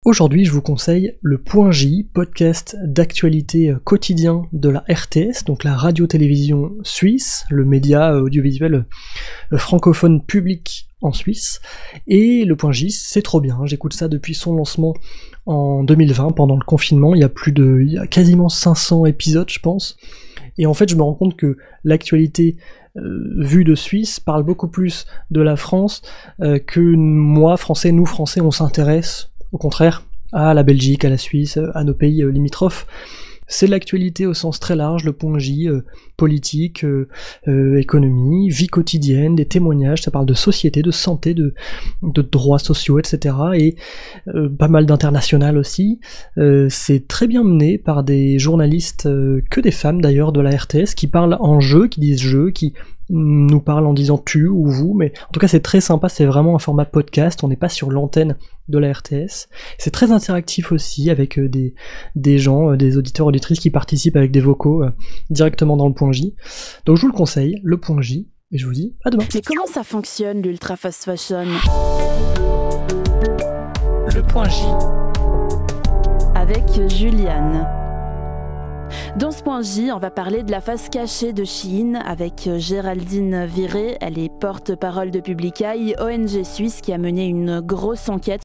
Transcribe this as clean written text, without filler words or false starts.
Aujourd'hui, je vous conseille le Point J, podcast d'actualité quotidien de la RTS, donc la radio-télévision suisse, le média audiovisuel francophone public en Suisse. Et le Point J, c'est trop bien, j'écoute ça depuis son lancement en 2020, pendant le confinement. Il y a quasiment 500 épisodes, je pense. Et en fait, je me rends compte que l'actualité vue de Suisse parle beaucoup plus de la France que nous Français, on s'intéresse au contraire à la Belgique, à la Suisse, à nos pays limitrophes. C'est l'actualité au sens très large, le Point J, politique, économie, vie quotidienne, des témoignages, ça parle de société, de santé, de droits sociaux, etc. Et pas mal d'international aussi. C'est très bien mené par des journalistes, que des femmes d'ailleurs, de la RTS, qui parlent en jeu, qui disent jeu, qui nous parlent en disant tu ou vous, mais en tout cas c'est très sympa, c'est vraiment un format podcast, on n'est pas sur l'antenne de la RTS. C'est très interactif aussi, avec des gens, des auditeurs, auditrices qui participent avec des vocaux directement dans le Point J. Donc je vous le conseille, le Point J, et je vous dis à demain. Mais comment ça fonctionne l'ultra fast fashion? Le Point J. Avec Juliane. Dans ce Point J, on va parler de la face cachée de Shein avec Géraldine Viré. Elle est porte-parole de Publicaille, ONG suisse qui a mené une grosse enquête